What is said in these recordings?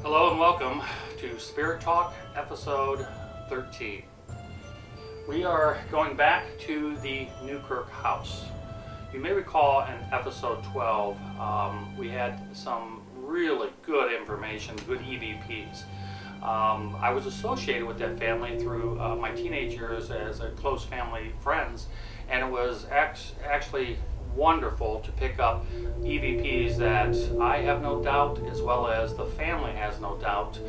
Hello and welcome to Spirit Talk episode 13. We are going back to the Newkirk house. You may recall in episode 12 we had some really good information, good EVPs. I was associated with that family through my teenage years as a close family friends, and it was actually wonderful to pick up EVPs that I have no doubt, as well as the family has no doubt,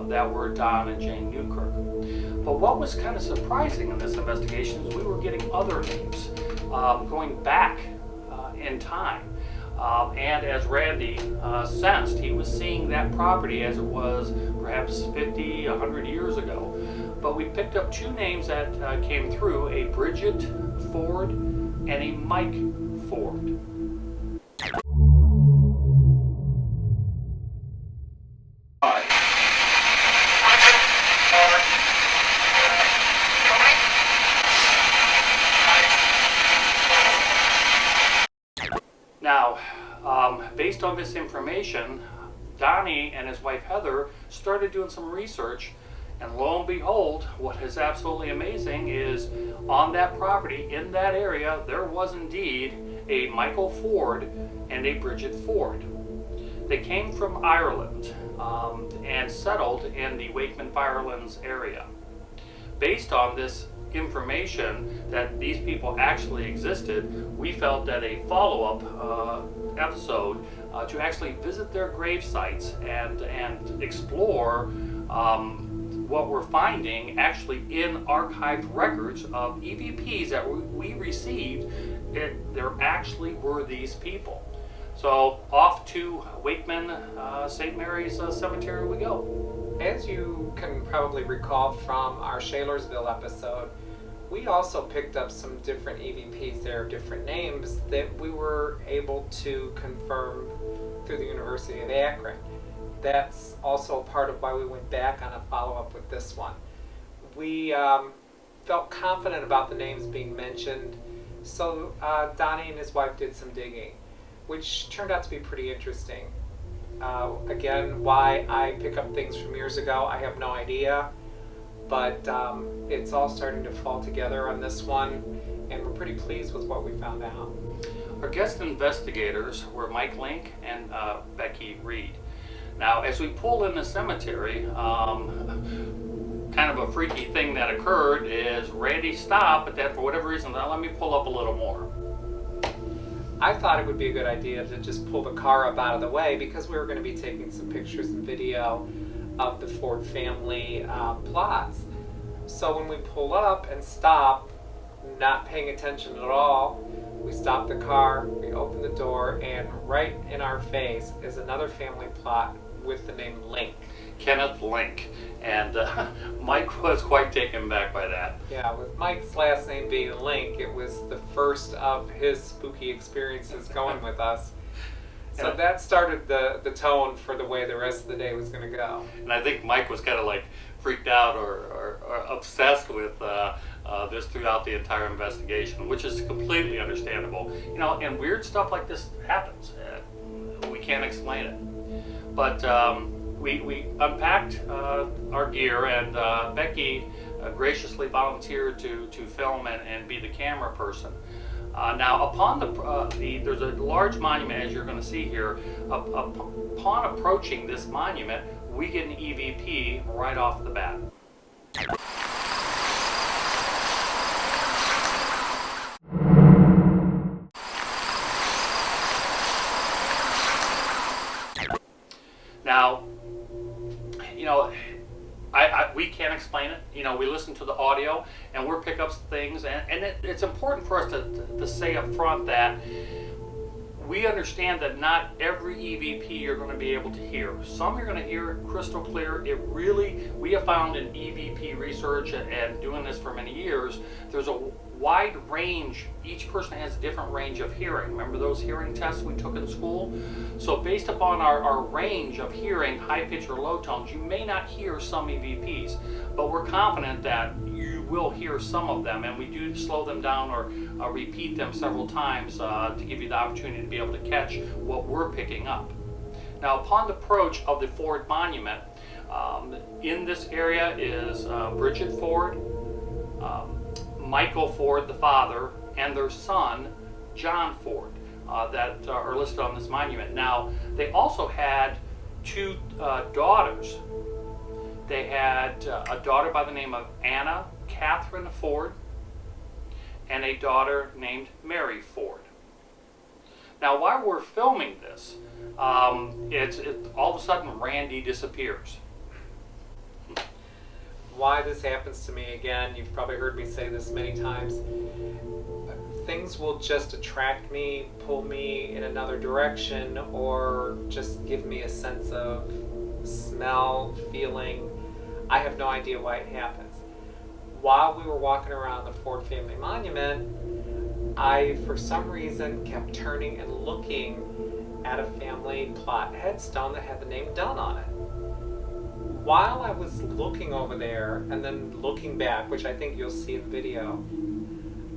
that were Don and Jane Newkirk. But what was kind of surprising in this investigation is we were getting other names going back in time. And as Randy sensed, he was seeing that property as it was perhaps 50, 100 years ago. But we picked up two names that came through, a Bridget Ford and a Mike Ford. Now, based on this information, Donnie and his wife Heather started doing some research, and lo and behold, what is absolutely amazing is on that property, in that area, there was indeed a Michael Ford and a Bridget Ford. They came from Ireland and settled in the Wakeman Firelands area. Based on this information that these people actually existed, we felt that a follow-up episode to actually visit their grave sites and explore what we're finding actually in archived records of EVPs that we received. There actually were these people. So off to Wakeman St. Mary's Cemetery we go. As you can probably recall from our Shalersville episode, we also picked up some different EVPs. There are different names that we were able to confirm through the University of Akron. That's also part of why we went back on a follow-up with this one. We felt confident about the names being mentioned, so Donnie and his wife did some digging, which turned out to be pretty interesting. Again, why I pick up things from years ago, I have no idea, but it's all starting to fall together on this one, and we're pretty pleased with what we found out. Our guest investigators were Mike Link and Becky Reed. Now, as we pull in the cemetery, kind of a freaky thing that occurred is Randy stopped, but then for whatever reason, now let me pull up a little more. I thought it would be a good idea to just pull the car up out of the way because we were going to be taking some pictures and video of the Ford family plots. So when we pull up and stop, not paying attention at all, we stop the car, we open the door, and right in our face is another family plot with the name Link. Kenneth Link. And Mike was quite taken back by that. Yeah, with Mike's last name being Link, it was the first of his spooky experiences going with us. So that started the tone for the way the rest of the day was going to go. And I think Mike was kind of like freaked out or obsessed with this throughout the entire investigation, which is completely understandable. You know, and weird stuff like this happens. We can't explain it. But we unpacked our gear, and Becky graciously volunteered to film and be the camera person. Now, upon there's a large monument, as you're going to see here. Upon approaching this monument, we get an EVP right off the bat. Now, you know, we can't explain it. You know, we listen to the audio and we'll pick up things, and it's important for us to say up front that we understand that not every EVP you're going to be able to hear. Some you're going to hear crystal clear. We have found in EVP research and doing this for many years, there's a wide range. Each person has a different range of hearing. Remember those hearing tests we took in school? So based upon our range of hearing, high pitch or low tones, you may not hear some EVPs, but we're confident that you will hear some of them, and we do slow them down or repeat them several times to give you the opportunity to be able to catch what we're picking up. Now, upon the approach of the Ford Monument, in this area is Bridget Ford, Michael Ford, the father, and their son, John Ford, that are listed on this monument. Now, they also had two daughters. They had a daughter by the name of Anna Catherine Ford and a daughter named Mary Ford. Now, while we're filming this, all of a sudden Randy disappears. Why this happens to me again, you've probably heard me say this many times, things will just attract me, pull me in another direction, or just give me a sense of smell, feeling. I have no idea why it happens. While we were walking around the Ford family monument, I, for some reason, kept turning and looking at a family plot headstone that had the name Dunn on it. While I was looking over there and then looking back, which I think you'll see in the video,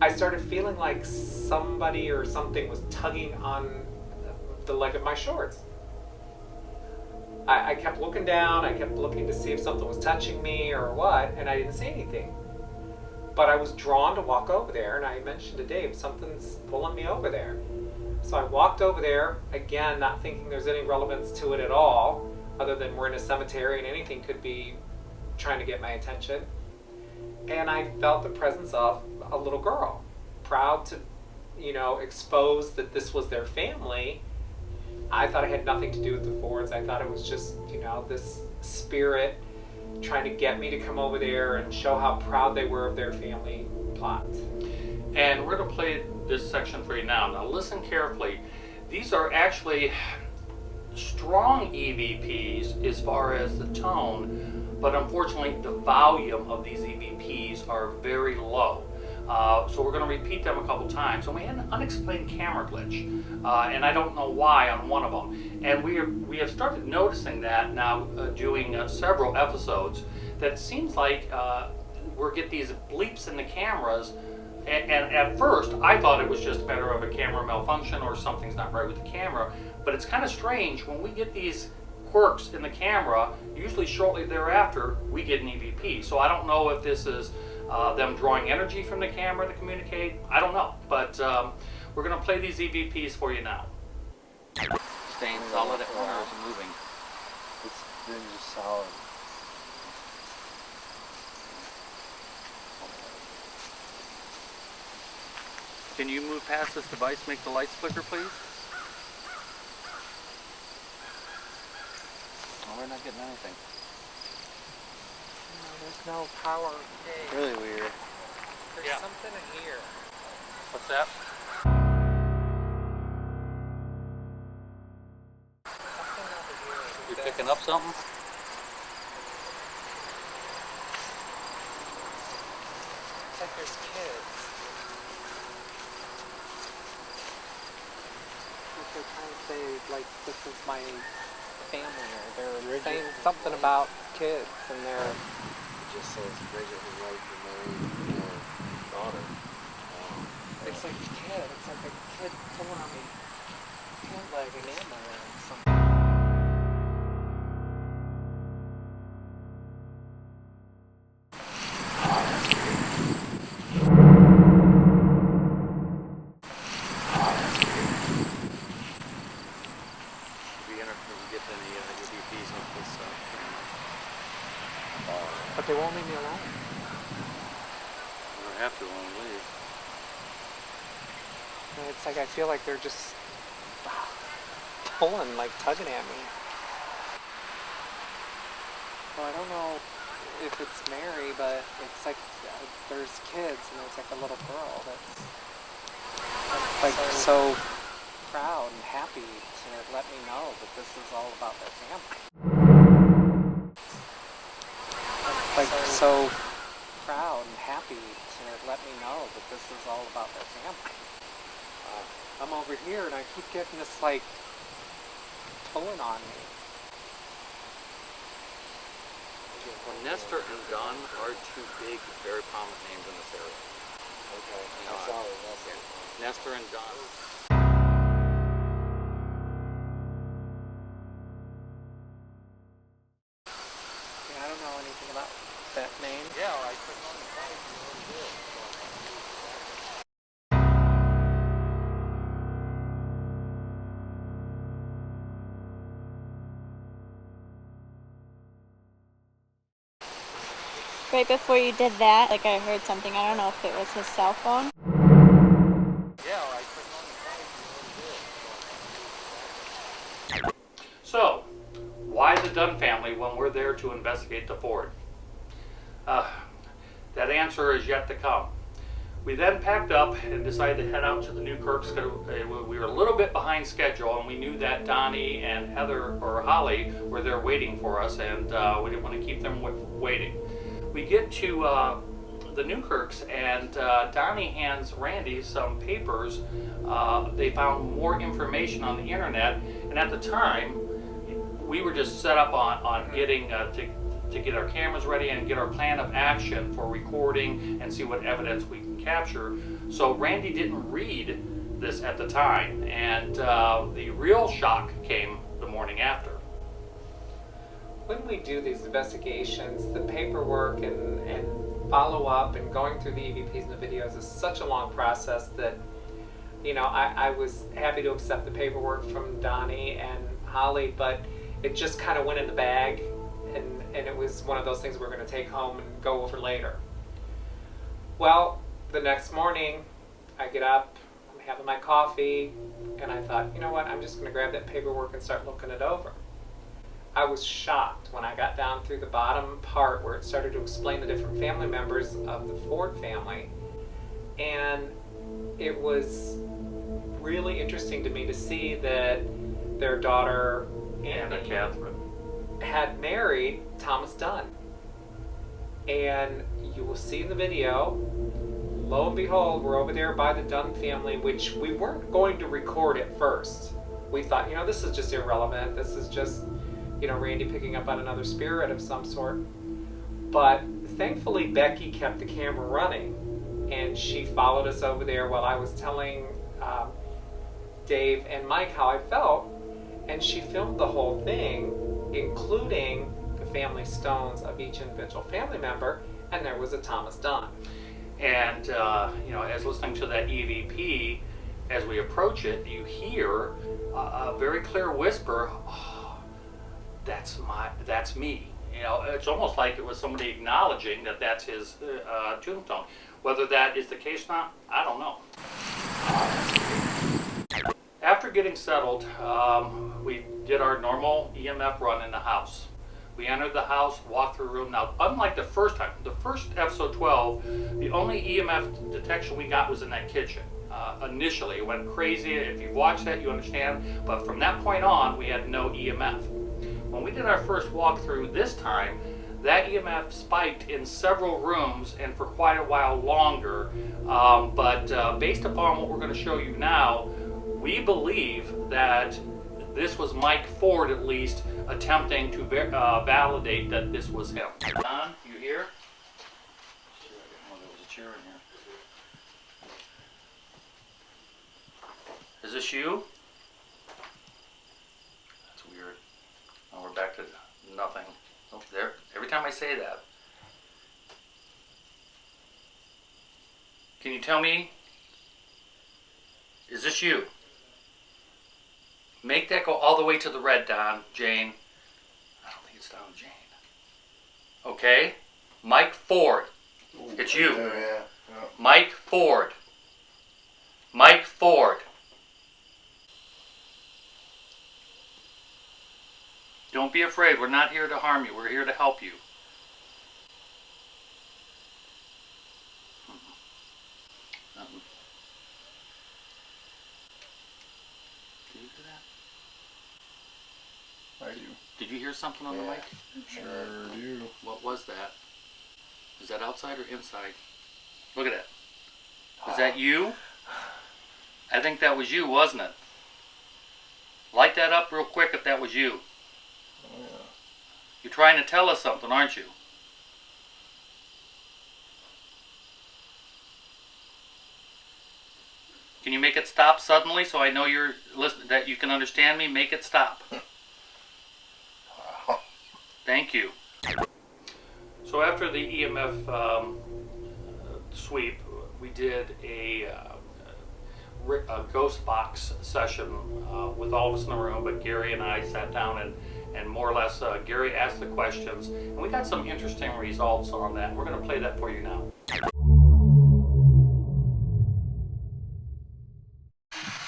I started feeling like somebody or something was tugging on the leg of my shorts. I kept looking down, I kept looking to see if something was touching me or what, and I didn't see anything. But I was drawn to walk over there, and I mentioned to Dave, something's pulling me over there. So I walked over there, again, not thinking there's any relevance to it at all, other than we're in a cemetery and anything could be trying to get my attention. And I felt the presence of a little girl, proud to, expose that this was their family. I thought it had nothing to do with the Fords. I thought it was just, this spirit trying to get me to come over there and show how proud they were of their family plot. And we're going to play this section for you now. Now listen carefully. These are actually strong EVPs as far as the tone, but unfortunately the volume of these EVPs are very low. So we're going to repeat them a couple times. And we had an unexplained camera glitch, and I don't know why on one of them. And we have started noticing that now, doing several episodes, that it seems like we get these bleeps in the cameras. And at first, I thought it was just a matter of a camera malfunction or something's not right with the camera. But it's kind of strange when we get these quirks in the camera. Usually shortly thereafter, we get an EVP. So I don't know if this is them drawing energy from the camera to communicate. I don't know. But we're going to play these EVPs for you now. Staying solid at one or is it moving? It's been just solid. Can you move past this device, make the lights flicker, please? Oh, we're not getting anything. No, there's no power. Hey, Really weird. there's something in here. What's that? Something over here. You picking up something? It's like there's kids. Like they're trying to say, like, this is my family, or they're saying something about kids, and they're... It just says Bridget was right to marry your daughter. It's like a kid. It's like a kid pulling on me, leg and ammo or something. But they won't leave me alone. You don't have to when we leave. And it's like I feel like they're just pulling, like tugging at me. Well, I don't know if it's Mary, but it's like there's kids, and there's like a little girl that's like so proud and happy to let me know that this is all about their family. Like so proud and happy to let me know that this is all about their family. I'm over here and I keep getting this like pulling on me. Nestor and Gunn are two big, very prominent names in this area. Okay. I'm sorry. That's it. Nestor and Gunn. Yeah, I don't know anything about that name. Yeah, I clicked on the price and it was good. Right before you did that, like I heard something. I don't know if it was his cell phone. Yeah, I clicked on the price and it was good. So, why the Dunn family when we're there to investigate the Ford? That answer is yet to come. We then packed up and decided to head out to the Newkirks. We were a little bit behind schedule, and we knew that Donnie and Heather or Holly were there waiting for us, and we didn't want to keep them waiting. We get to the Newkirks, and Donnie hands Randy some papers. They found more information on the internet, and at the time, we were just set up on getting to get our cameras ready and get our plan of action for recording and see what evidence we can capture. So Randy didn't read this at the time, and the real shock came the morning after. When we do these investigations, the paperwork and follow-up and going through the EVPs and the videos is such a long process that, you know, I was happy to accept the paperwork from Donnie and Holly, but it just kind of went in the bag, and it was one of those things we're going to take home and go over later. Well, the next morning, I get up, I'm having my coffee, and I thought, you know what, I'm just going to grab that paperwork and start looking it over. I was shocked when I got down through the bottom part where it started to explain the different family members of the Ford family, and it was really interesting to me to see that their daughter Anna Annie Catherine. had married Thomas Dunn. And you will see in the video, lo and behold, we're over there by the Dunn family, which we weren't going to record at first. We thought, this is just irrelevant. This is just, Randy picking up on another spirit of some sort. But thankfully, Becky kept the camera running, and she followed us over there while I was telling Dave and Mike how I felt, and she filmed the whole thing, including the family stones of each individual family member, and there was a Thomas Dunn. And, as listening to that EVP, as we approach it, you hear a very clear whisper, oh, that's me. It's almost like it was somebody acknowledging that that's his tombstone. Whether that is the case or not, I don't know. After getting settled, we did our normal EMF run in the house. We entered the house, walked through the room. Now, unlike the first time, the first episode 12, the only EMF detection we got was in that kitchen. Initially, it went crazy. If you've watched that, you understand. But from that point on, we had no EMF. When we did our first walkthrough this time, that EMF spiked in several rooms and for quite a while longer. But based upon what we're going to show you now, we believe that this was Mike Ford, at least, attempting to validate that this was him. Don, you here? Sure, I didn't know there was a chair in here. Is this you? That's weird. Oh, we're back to nothing. Oh, there. Every time I say that. Can you tell me? Is this you? Make that go all the way to the red, Don. Jane. I don't think it's Don. Jane. Okay. Mike Ford. It's you. Yeah. Mike Ford. Mike Ford. Don't be afraid. We're not here to harm you. We're here to help you. Nothing. Did you hear that? I do. Did you hear something on the mic? Sure do. What was that? Is that outside or inside? Look at that. Is that you? I think that was you, wasn't it? Light that up real quick if that was you. Oh, yeah. You're trying to tell us something, aren't you? Can you make it stop suddenly so I know you're listening, that you can understand me? Make it stop. Thank you. So after the EMF sweep, we did a ghost box session with all of us in the room, but Gary and I sat down and more or less Gary asked the questions, and we got some interesting results on that. We're going to play that for you now.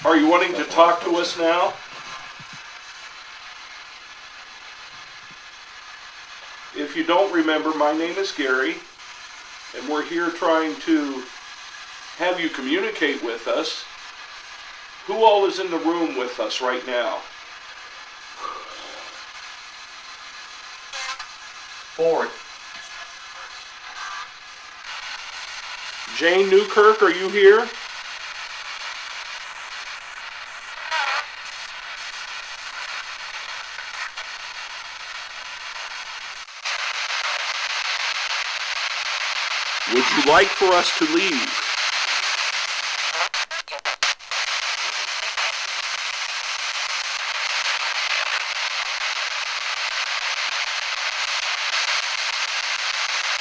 Are you wanting to talk to us now? If you don't remember, my name is Gary, and we're here trying to have you communicate with us. Who all is in the room with us right now? Ford. Jane Newkirk, are you here? Would you like for us to leave?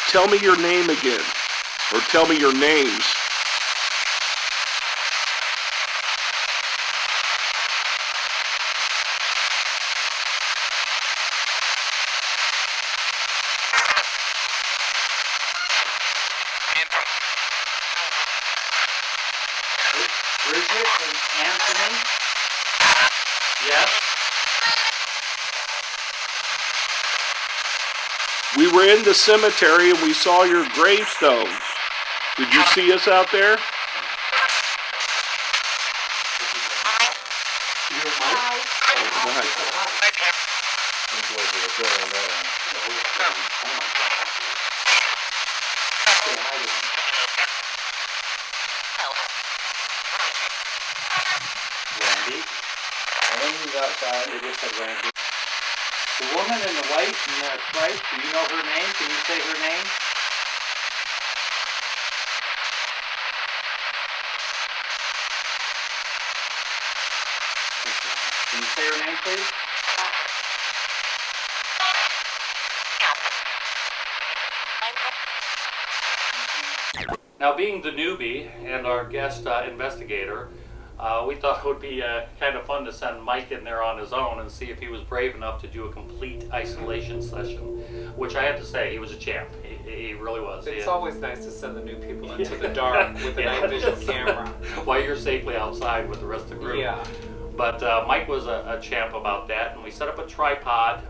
Tell me your name again, or tell me your names. Bridget and Anthony? Yes? We were in the cemetery and we saw your gravestones. Did you see us out there? Randy's outside. They just said Randy. The woman in the white and the stripes, do you know her name? Can you say her name? Can you say her name, please? Now, being the newbie and our guest investigator, we thought it would be kind of fun to send Mike in there on his own and see if he was brave enough to do a complete isolation session, which I have to say, he was a champ. He really was. It's always nice to send the new people into the dark with a night vision camera. While you're safely outside with the rest of the group. Yeah. But Mike was a champ about that, and we set up a tripod.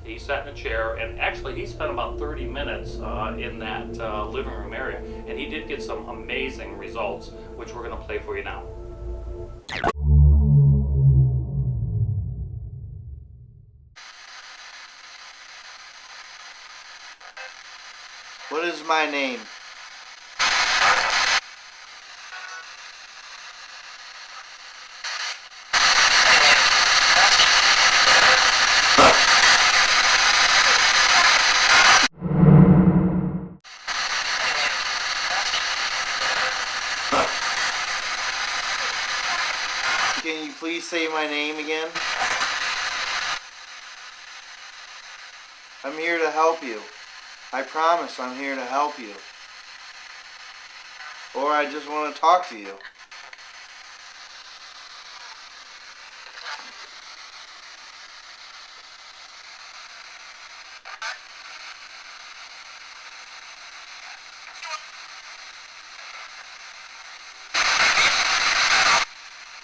He sat in a chair, and actually he spent about 30 minutes in that living room area, and he did get some amazing results, which we're going to play for you now. What is my name? Can you please say my name again? I'm here to help you. I promise I'm here to help you. Or I just want to talk to you.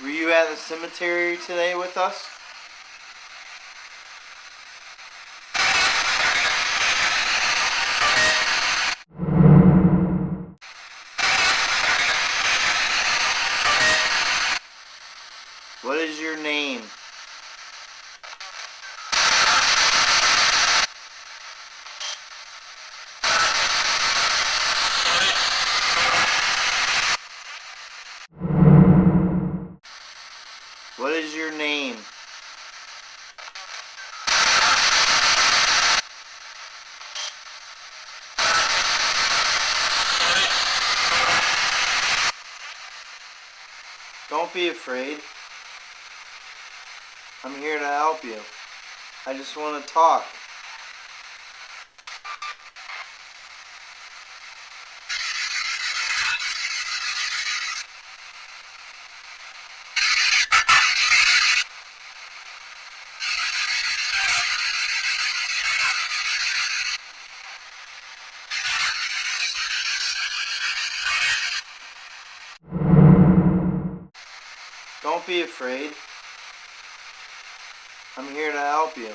Were you at the cemetery today with us? What is your name? What is your name? Don't be afraid. I'm here to help you. I just want to talk. Don't be afraid. I'm here to help you.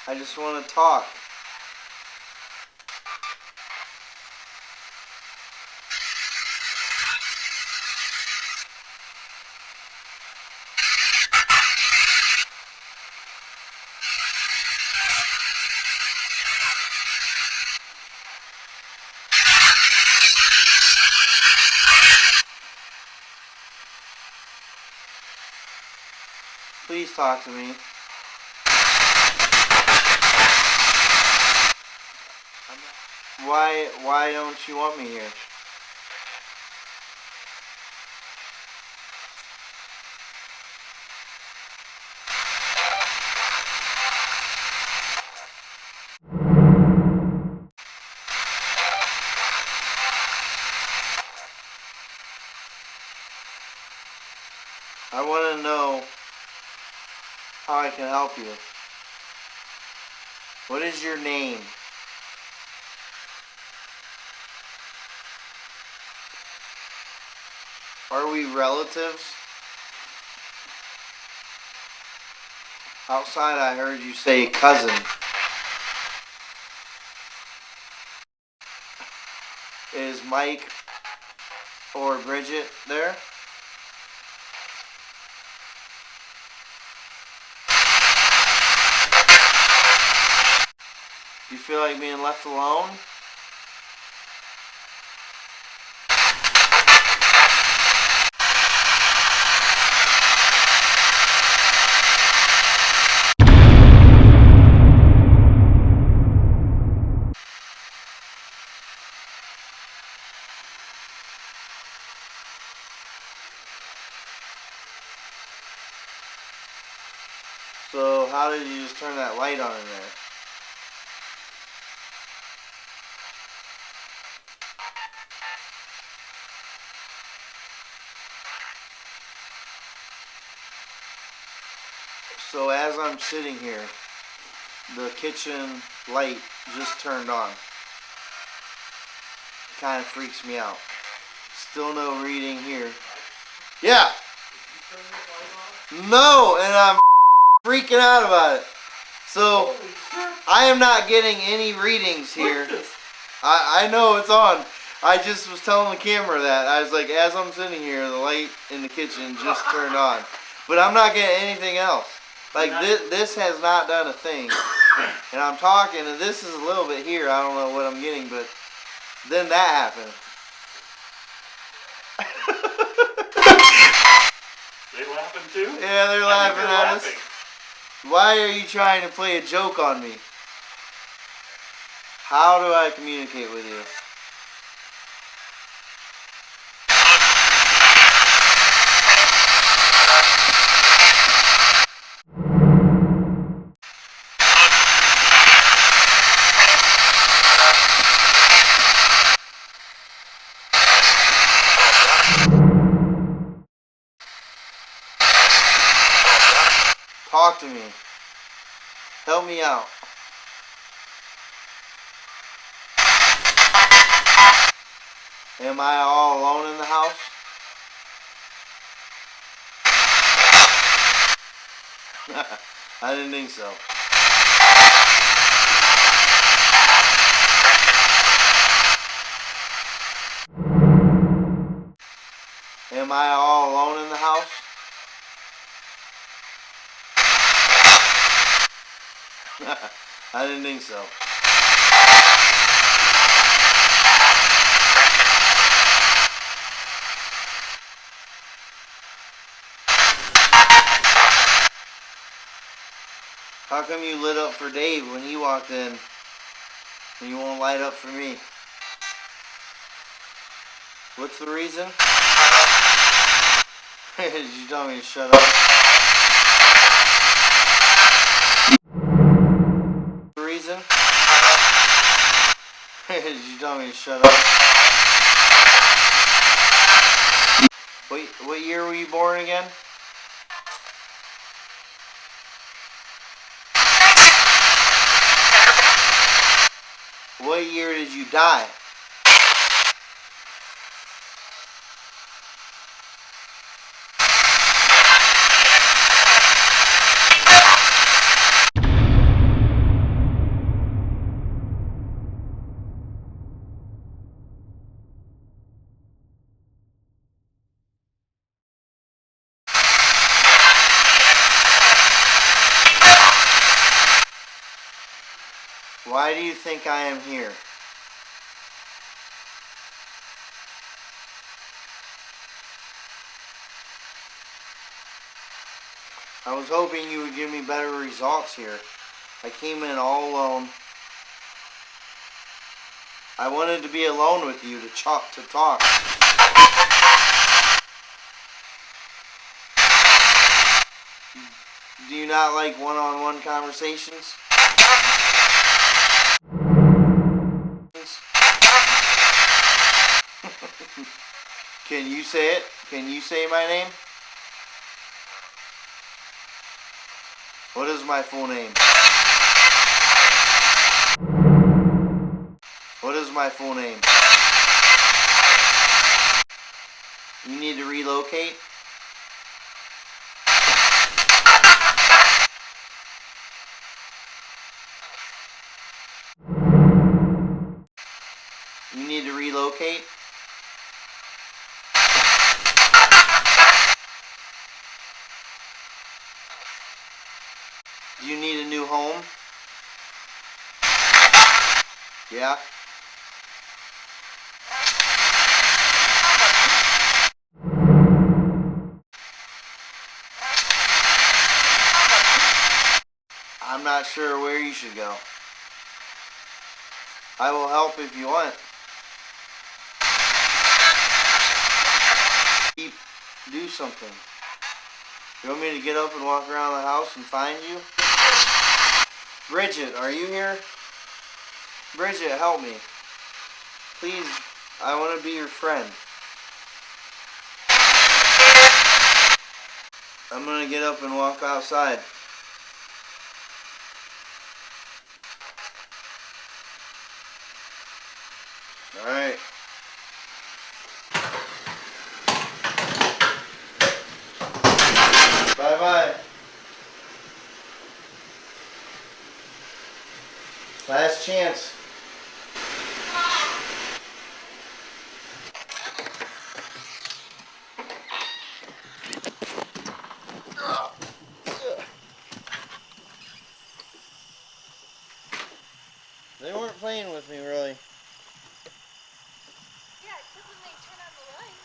I just want to talk. Please talk to me. Why don't you want me here? I want to know how I can help you. What is your name? Are we relatives? Outside I heard you say cousin. Is Mike or Bridget there? Do you feel like being left alone? So how did you just turn that light on in there? So as I'm sitting here, the kitchen light just turned on. Kind of freaks me out. Still no reading here. Yeah. No, and I'm freaking out about it. So I am not getting any readings here. I know it's on. I just was telling the camera that. I was like, as I'm sitting here, the light in the kitchen just turned on. But I'm not getting anything else. Like, this has not done a thing. And I'm talking, and this is a little bit here. I don't know what I'm getting, but then that happened. They laughing too? Yeah, they're laughing at us. Why are you trying to play a joke on me? How do I communicate with you? Talk to me. Help me out. Am I all alone in the house? I didn't think so. Am I all alone in the house? I didn't think so. How come you lit up for Dave when he walked in and you won't light up for me? What's the reason? Did you tell me to shut up? The reason? Did you tell me to shut up? What year were you born again? What year did you die? Why do you think I am here? I was hoping you would give me better results here. I came in all alone. I wanted to be alone with you to talk. Do you not like one-on-one conversations? Can you say it? Can you say my name? What is my full name? What is my full name? You need to relocate? You need to relocate? Do you need a new home? Yeah? I'm not sure where you should go. I will help if you want. Do something. You want me to get up and walk around the house and find you? Bridget, are you here? Bridget, help me. Please, I want to be your friend. I'm going to get up and walk outside. Alright. Bye-bye. Last chance. They weren't playing with me, really. Yeah, except when they turn on the light.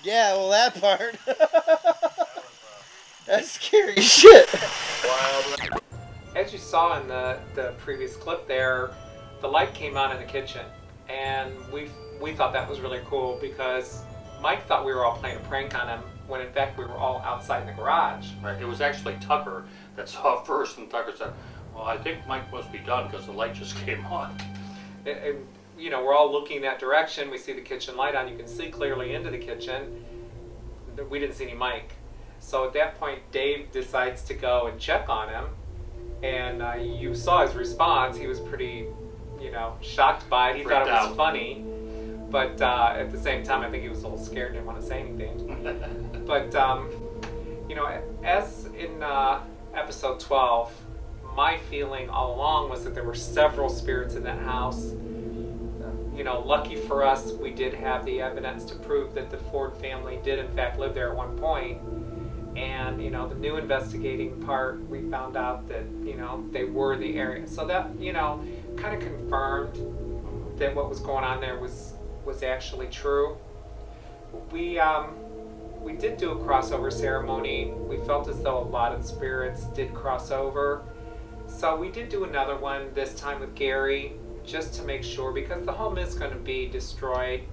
Yeah, well, that part. That's scary shit. As you saw in the previous clip there, the light came on in the kitchen, and we thought that was really cool because Mike thought we were all playing a prank on him when in fact we were all outside in the garage. Right. It was actually Tucker that saw it first, and Tucker said, "Well, I think Mike must be done because the light just came on." And, you know, we're all looking that direction. We see the kitchen light on. You can see clearly into the kitchen. We didn't see any Mike. So at that point, Dave decides to go and check on him. And you saw his response. He was pretty, you know, shocked by it. He thought it was funny. But at the same time, I think he was a little scared, didn't want to say anything. But, you know, as in episode 12, my feeling all along was that there were several spirits in that house. You know, lucky for us, we did have the evidence to prove that the Ford family did in fact live there at one point. And, you know, the new investigating part, we found out that, you know, they were the area. So that, you know, kind of confirmed that what was going on there was actually true. We did do a crossover ceremony. We felt as though a lot of spirits did cross over. So we did do another one, this time with Gary, just to make sure, because the home is going to be destroyed.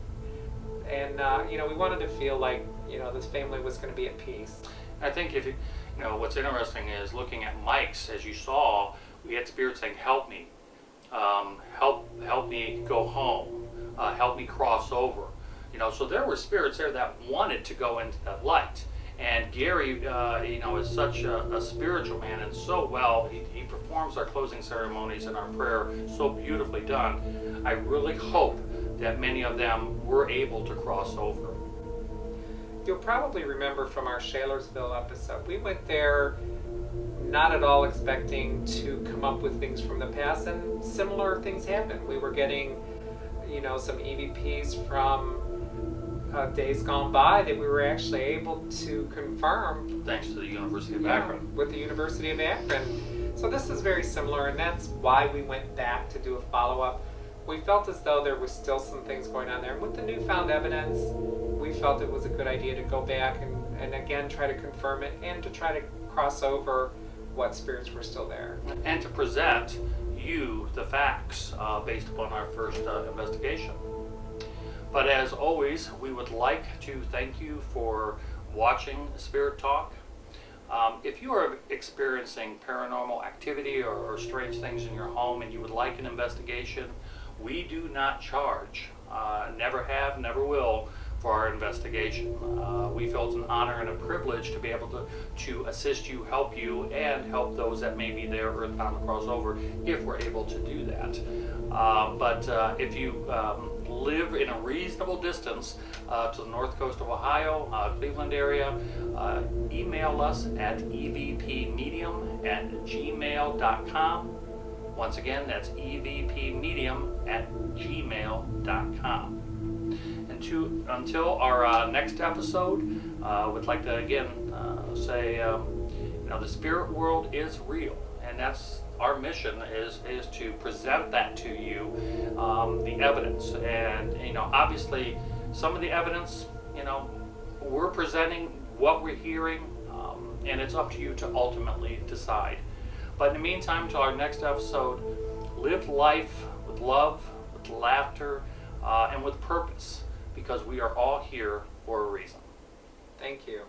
And, you know, we wanted to feel like, you know, this family was going to be at peace. I think if you know, what's interesting is looking at Mike's, as you saw, we had spirits saying, "Help me, help me go home, help me cross over." You know, so there were spirits there that wanted to go into that light. And Gary, you know, is such a spiritual man, and so well, he performs our closing ceremonies and our prayer so beautifully done. I really hope that many of them were able to cross over. You'll probably remember from our Shalersville episode, we went there not at all expecting to come up with things from the past, and similar things happened. We were getting, you know, some EVPs from days gone by that we were actually able to confirm. Thanks to the University of Akron. With the University of Akron. So this is very similar, and that's why we went back to do a follow-up. We felt as though there was still some things going on there. And with the newfound evidence, we felt it was a good idea to go back and again try to confirm it and to try to cross over what spirits were still there. And to present you the facts based upon our first investigation. But as always, we would like to thank you for watching Spirit Talk. If you are experiencing paranormal activity or strange things in your home and you would like an investigation, we do not charge, never have, never will, for our investigation. We feel it's an honor and a privilege to be able to assist you, help you, and help those that may be there earthbound to cross over if we're able to do that. But if you live in a reasonable distance to the north coast of Ohio, Cleveland area, email us at evpmedium@gmail.com. Once again, that's evpmedium@gmail.com. And until our next episode, would like to again say, you know, the spirit world is real, and that's our mission is to present that to you, the evidence. And you know, obviously, some of the evidence, you know, we're presenting what we're hearing, and it's up to you to ultimately decide. But in the meantime, until our next episode, live life with love, with laughter, and with purpose, because we are all here for a reason. Thank you.